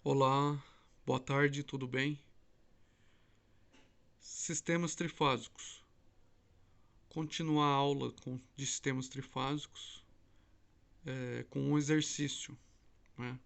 Olá, boa tarde, tudo bem? Sistemas trifásicos. Continuar a aula de sistemas trifásicos com um exercício, né?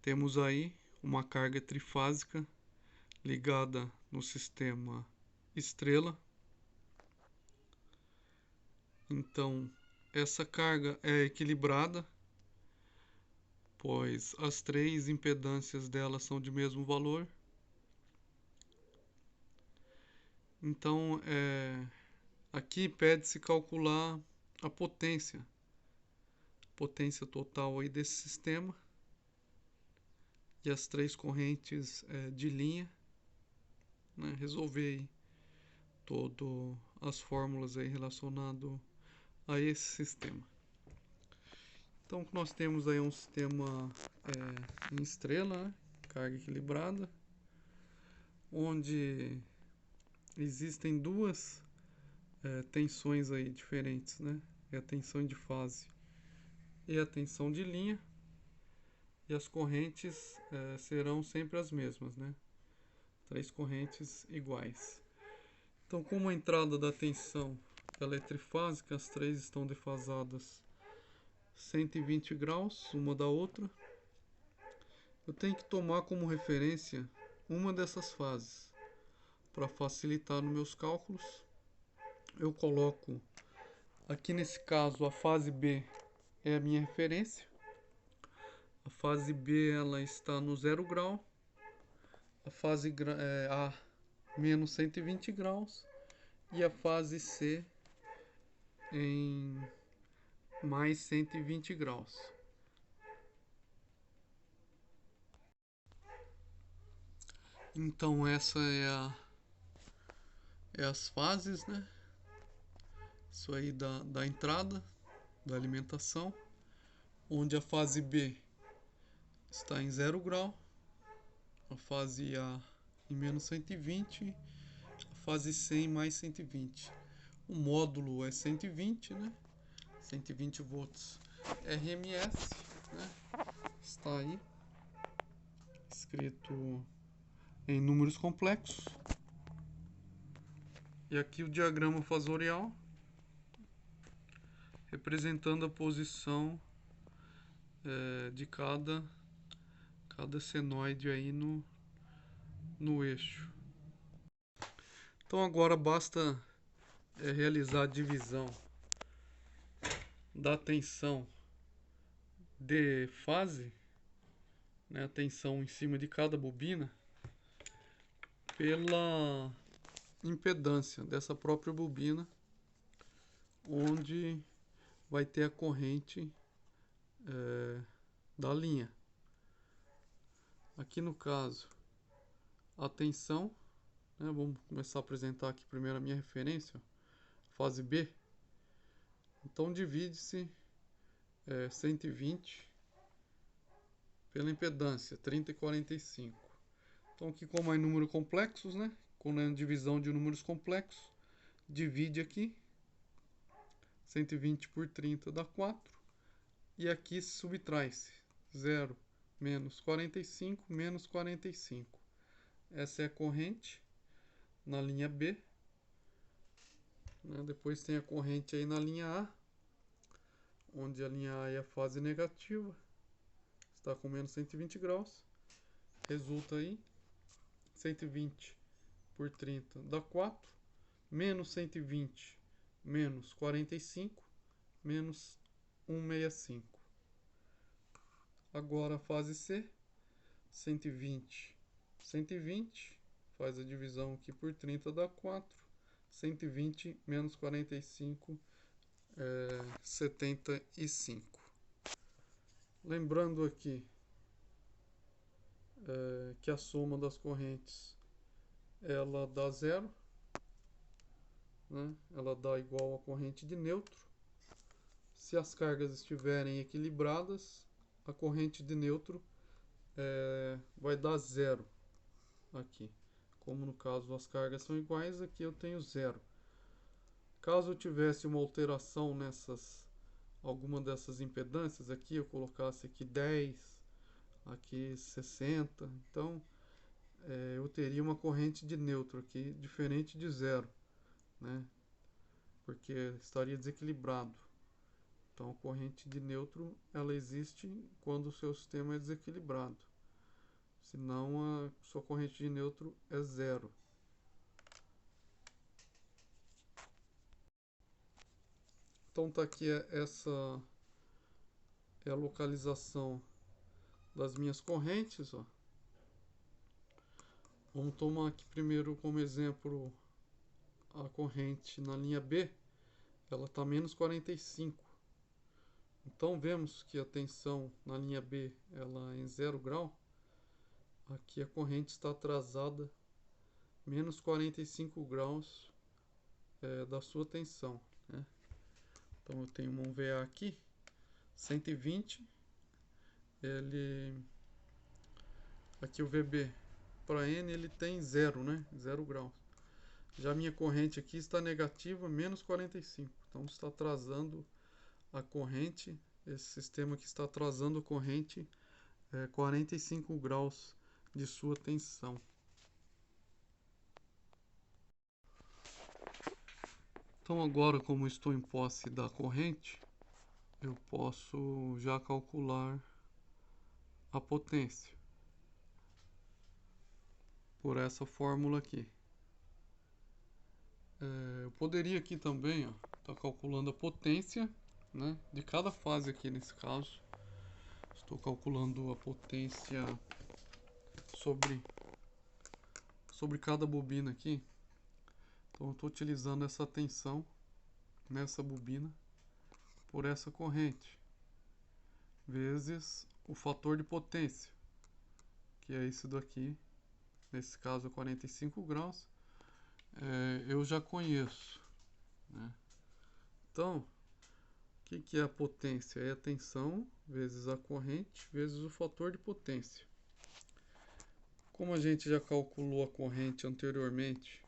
Temos aí uma carga trifásica ligada no sistema estrela. Então, essa carga é equilibrada, pois as três impedâncias dela são de mesmo valor. Então, aqui pede-se calcular a potência total aí desse sistema e as três correntes de linha, né? Resolver aí todas as fórmulas aí relacionado a esse sistema. Então nós temos aí um sistema em estrela, né? Carga equilibrada, onde existem duas tensões aí diferentes, né? É a tensão de fase e a tensão de linha, e as correntes serão sempre as mesmas, né? Três correntes iguais. Então, como a entrada da tensão ela é trifásica, as três estão defasadas 120 graus uma da outra, eu tenho que tomar como referência uma dessas fases. Para facilitar nos meus cálculos, eu coloco aqui nesse caso a fase B é a minha referência. A fase B ela está no 0 grau, a fase A menos 120 graus e a fase C em mais 120 graus. Então essa é as fases, né? Isso aí da entrada, da alimentação, onde a fase B está em 0 grau, a fase A em menos 120, a fase C em mais 120. O módulo é 120, né? 120 volts RMS, né? Está aí escrito em números complexos. E aqui o diagrama fasorial representando a posição de cada senoide aí no eixo. Então agora basta realizar a divisão da tensão de fase, né, a tensão em cima de cada bobina, pela impedância dessa própria bobina, onde vai ter a corrente da linha. Aqui no caso, a tensão, né, vamos começar a apresentar aqui primeiro a minha referência, fase B. Então divide-se 120 pela impedância 30 e 45. Então aqui, como é números complexos, né, com a divisão de números complexos, divide aqui 120 por 30 dá 4, e aqui subtrai-se 0 menos 45 menos 45. Essa é a corrente na linha B, né? Depois tem a corrente aí na linha A, onde a linha A é a fase negativa, está com menos 120 graus. Resulta aí 120 por 30 dá 4, menos 120 menos 45 menos 165. Agora a fase C, 120, 120, faz a divisão aqui por 30 dá 4, 120 menos 45 75. Lembrando aqui que a soma das correntes ela dá zero, né? Ela dá igual à corrente de neutro. Se as cargas estiverem equilibradas, a corrente de neutro vai dar zero aqui. Como no caso as cargas são iguais, aqui eu tenho zero. Caso eu tivesse uma alteração alguma dessas impedâncias aqui, eu colocasse aqui 10, aqui 60. Então eu teria uma corrente de neutro aqui diferente de zero, né? Porque estaria desequilibrado. Então a corrente de neutro ela existe quando o seu sistema é desequilibrado. Senão a sua corrente de neutro é zero. Então tá aqui essa é a localização das minhas correntes, ó. Vamos tomar aqui primeiro como exemplo a corrente na linha B, ela está menos 45. Então vemos que a tensão na linha B ela é em 0 grau. Aqui a corrente está atrasada menos 45 graus da sua tensão, né? Então eu tenho um VA aqui 120, aqui o VB para N ele tem 0, né? 0 graus. Já a minha corrente aqui está negativa, menos 45. Então está atrasando a corrente. Esse sistema aqui está atrasando a corrente 45 graus de sua tensão. Então agora, como estou em posse da corrente, eu posso já calcular a potência por essa fórmula aqui. Eu poderia aqui também estar calculando a potência, né, de cada fase aqui nesse caso. Estou calculando a potência sobre cada bobina aqui. Então eu estou utilizando essa tensão nessa bobina por essa corrente vezes o fator de potência, que é esse daqui, nesse caso 45 graus, eu já conheço, né? Então, o que é a potência? É a tensão vezes a corrente vezes o fator de potência. Como a gente já calculou a corrente anteriormente,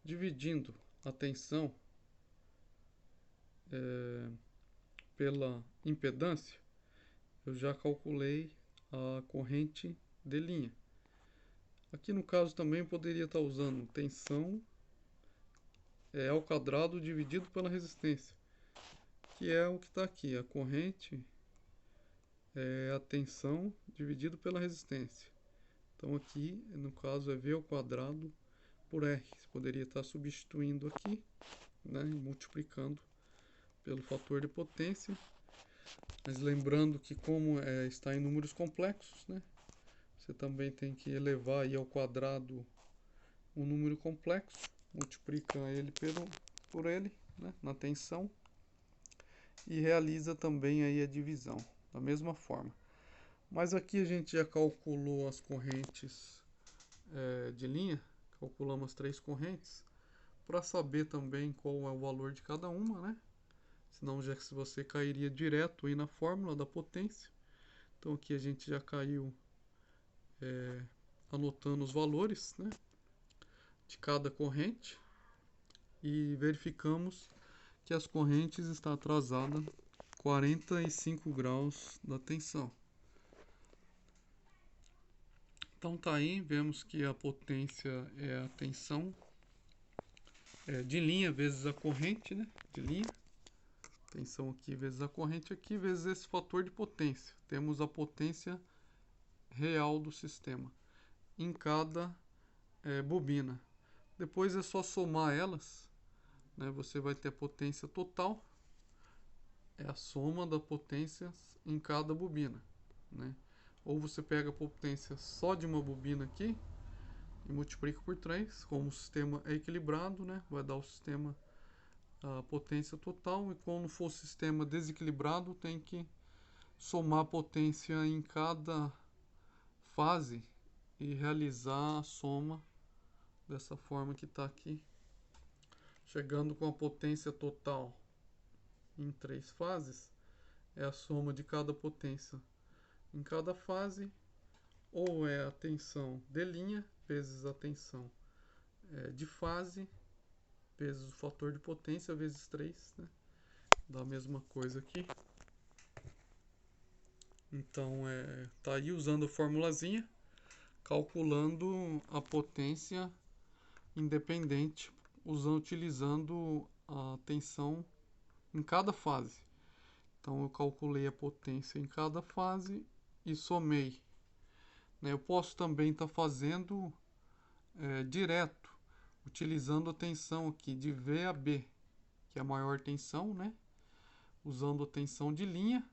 dividindo a tensão pela impedância, eu já calculei a corrente de linha. Aqui no caso também eu poderia estar usando tensão ao quadrado dividido pela resistência, que é o que está aqui. A corrente é a tensão dividido pela resistência. Então aqui no caso é V ao quadrado por R. Você poderia estar substituindo aqui, né, e multiplicando pelo fator de potência. Mas lembrando que como está em números complexos, né, você também tem que elevar aí ao quadrado um número complexo, multiplica ele por ele, né, na tensão, e realiza também aí a divisão da mesma forma. Mas aqui a gente já calculou as correntes de linha, calculamos as 3 correntes, para saber também qual é o valor de cada uma, né? Senão já que você cairia direto aí na fórmula da potência. Então aqui a gente já caiu anotando os valores, né, de cada corrente e verificamos que as correntes estão atrasadas 45 graus da tensão. Então tá aí, vemos que a potência é a tensão de linha vezes a corrente, né, de linha. Tensão aqui vezes a corrente aqui vezes esse fator de potência. Temos a potência real do sistema em cada bobina. Depois é só somar elas, né? Você vai ter a potência total, é a soma das potências em cada bobina, né? Ou você pega a potência só de uma bobina aqui e multiplica por 3, como o sistema é equilibrado, né, vai dar o sistema a potência total, e quando for sistema desequilibrado tem que somar a potência em cada fase e realizar a soma dessa forma que está aqui, chegando com a potência total em 3 fases, é a soma de cada potência em cada fase, ou é a tensão de linha vezes a tensão de fase vezes o fator de potência vezes 3, né? Dá a mesma coisa aqui. Então, tá aí usando a formulazinha, calculando a potência independente, utilizando a tensão em cada fase. Então, eu calculei a potência em cada fase e somei, né? Eu posso também estar fazendo direto, utilizando a tensão aqui de V a B, que é a maior tensão, né? Usando a tensão de linha,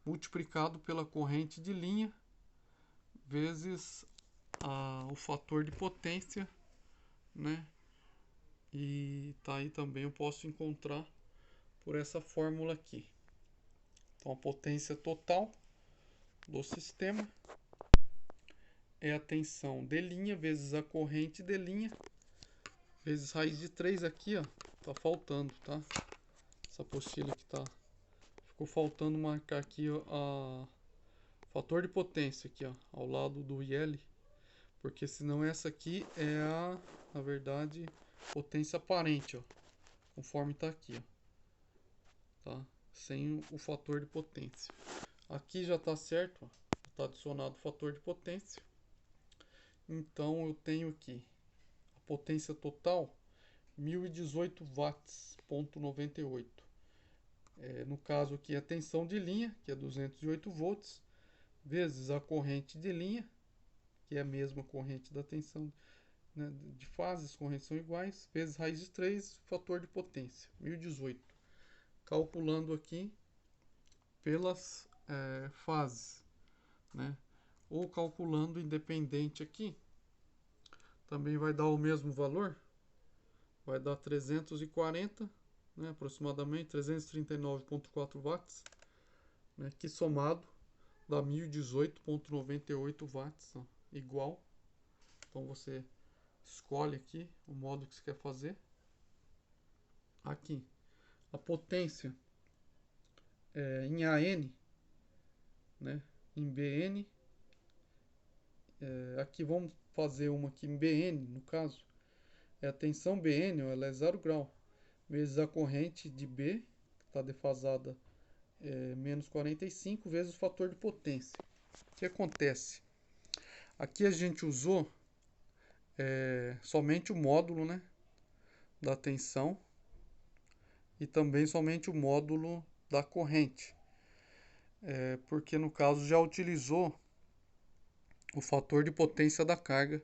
multiplicado pela corrente de linha, vezes o fator de potência, né? E tá aí também, eu posso encontrar por essa fórmula aqui. Então, a potência total do sistema é a tensão de linha vezes a corrente de linha vezes raiz de 3 aqui, ó. Tá faltando, tá? Essa apostila aqui tá. Ficou faltando marcar aqui a fator de potência aqui, ó, ao lado do IL, porque senão essa aqui é na verdade, potência aparente, ó, conforme tá aqui, ó, tá? Sem o fator de potência. Aqui já tá certo, ó, tá adicionado o fator de potência. Então eu tenho aqui a potência total 1018 watts, ponto 98. No caso aqui a tensão de linha, que é 208 volts, vezes a corrente de linha, que é a mesma corrente da tensão, né, de fases, correntes são iguais, vezes raiz de 3, fator de potência, 1018. Calculando aqui pelas fases, né? Ou calculando independente aqui, também vai dar o mesmo valor, vai dar 340, né, aproximadamente 339,4 watts, né, que somado dá 1018,98 watts, ó, igual. Então você escolhe aqui o modo que você quer fazer. Aqui, a potência em AN, né, em BN. Aqui vamos fazer uma aqui em BN, no caso. A tensão BN, ela é 0 grau, vezes a corrente de B, que está defasada, menos 45, vezes o fator de potência. O que acontece? Aqui a gente usou somente o módulo, né, da tensão e também somente o módulo da corrente, porque no caso já utilizou o fator de potência da carga,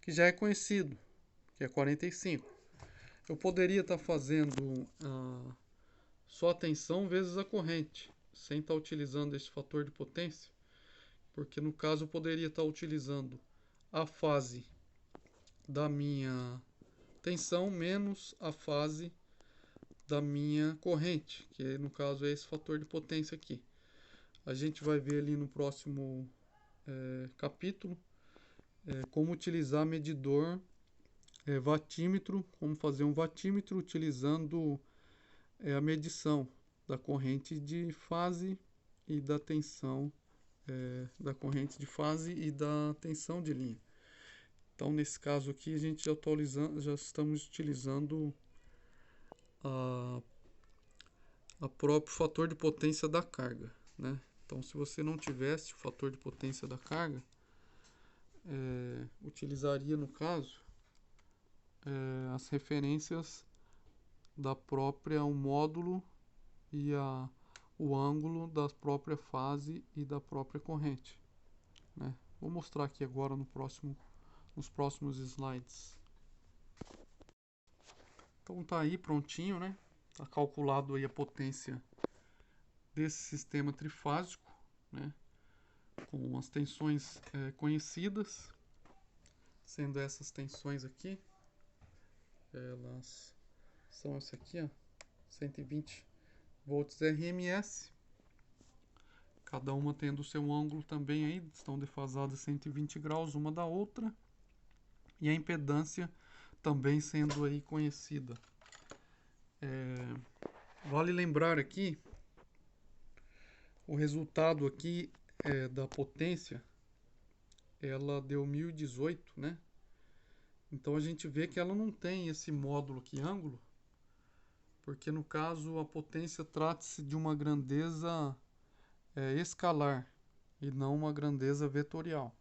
que já é conhecido, que é 45. Eu poderia estar fazendo só a tensão vezes a corrente, sem estar utilizando esse fator de potência, porque no caso eu poderia estar utilizando a fase da minha tensão menos a fase da minha corrente, que no caso é esse fator de potência aqui. A gente vai ver ali no próximo capítulo como utilizar medidor watímetro, como fazer um watímetro utilizando a medição da corrente de fase e da tensão da corrente de fase e da tensão de linha. Então, nesse caso aqui, a gente já estamos utilizando a próprio fator de potência da carga, né? Então, se você não tivesse o fator de potência da carga, utilizaria, no caso, as referências da própria o módulo e o ângulo da própria fase e da própria corrente, né? Vou mostrar aqui agora nos próximos slides. Então tá aí prontinho, né? Tá calculado aí a potência desse sistema trifásico, né? Com as tensões conhecidas, sendo essas tensões aqui, elas são essa aqui, ó, 120 volts RMS, cada uma tendo o seu ângulo também aí, estão defasadas 120 graus uma da outra, e a impedância também sendo aí conhecida. Vale lembrar aqui, o resultado aqui da potência, ela deu 1018, né? Então a gente vê que ela não tem esse módulo aqui, ângulo, porque no caso a potência trata-se de uma grandeza escalar e não uma grandeza vetorial.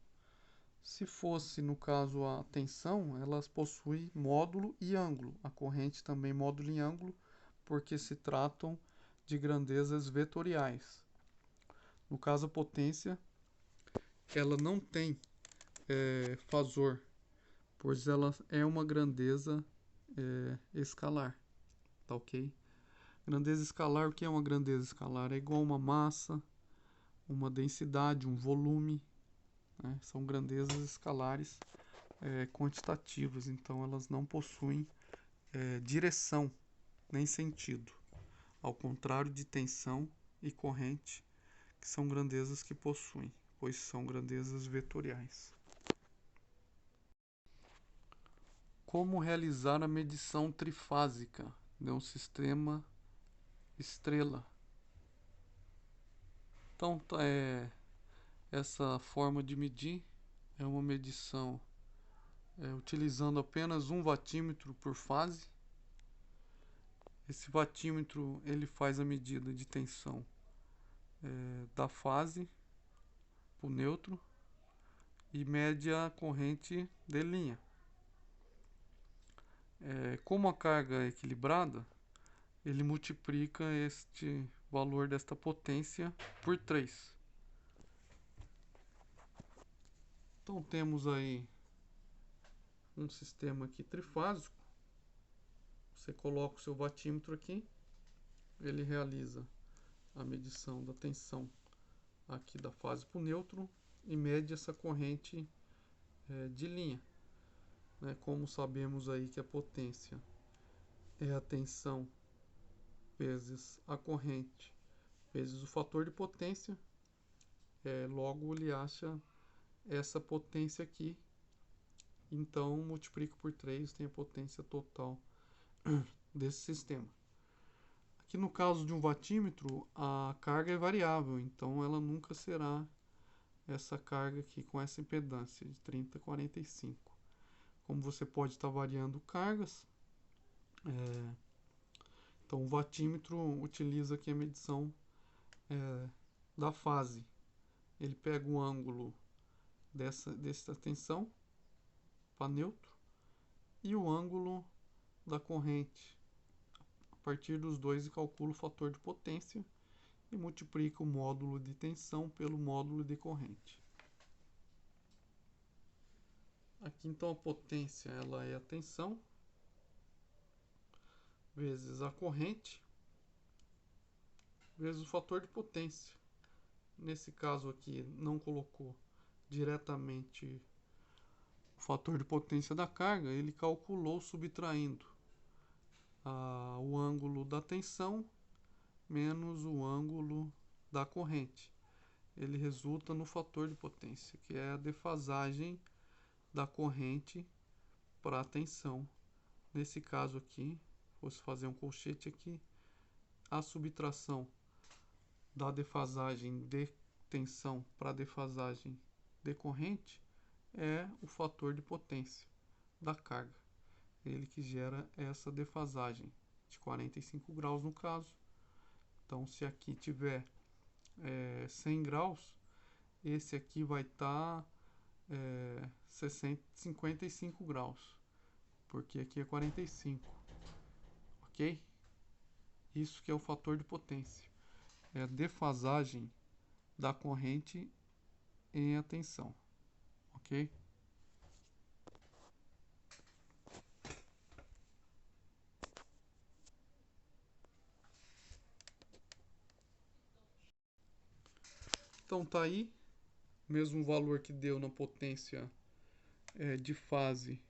Se fosse, no caso, a tensão, elas possuem módulo e ângulo. A corrente também módulo e ângulo, porque se tratam de grandezas vetoriais. No caso, a potência, ela não tem fasor, pois ela é uma grandeza escalar, tá ok? Grandeza escalar, o que é uma grandeza escalar? É igual a uma massa, uma densidade, um volume, né? São grandezas escalares quantitativas, então elas não possuem direção nem sentido, ao contrário de tensão e corrente, que são grandezas que possuem, pois são grandezas vetoriais. Como realizar a medição trifásica de um sistema estrela? Então, essa forma de medir é uma medição utilizando apenas um watímetro por fase. Esse watímetro ele faz a medida de tensão da fase para o neutro e mede a corrente de linha. Como a carga é equilibrada, ele multiplica este valor desta potência por 3. Então temos aí um sistema aqui trifásico. Você coloca o seu watímetro aqui, ele realiza a medição da tensão aqui da fase para o neutro e mede essa corrente de linha. Né? Como sabemos aí que a potência é a tensão vezes a corrente vezes o fator de potência, logo ele acha essa potência aqui, então multiplica por 3, tem a potência total desse sistema. Aqui no caso de um watímetro, a carga é variável, então ela nunca será essa carga aqui com essa impedância de 30 a 45. Como você pode estar variando cargas, então o watímetro utiliza aqui a medição da fase. Ele pega o ângulo dessa tensão para neutro e o ângulo da corrente. A partir dos dois, calcula o fator de potência e multiplica o módulo de tensão pelo módulo de corrente. Aqui então a potência ela é a tensão vezes a corrente vezes o fator de potência. Nesse caso aqui não colocou diretamente o fator de potência da carga, ele calculou subtraindo o ângulo da tensão menos o ângulo da corrente. Ele resulta no fator de potência, que é a defasagem da corrente para a tensão. Nesse caso aqui, fosse fazer um colchete aqui, a subtração da defasagem de tensão para a defasagem de corrente é o fator de potência da carga. Ele que gera essa defasagem de 45 graus no caso. Então, se aqui tiver 100 graus, esse aqui vai estar 55 graus, porque aqui é 45, ok? Isso que é o fator de potência, é a defasagem da corrente em a tensão, ok? Então tá aí, mesmo valor que deu na potência de fase,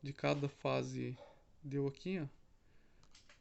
de cada fase deu aqui, ó.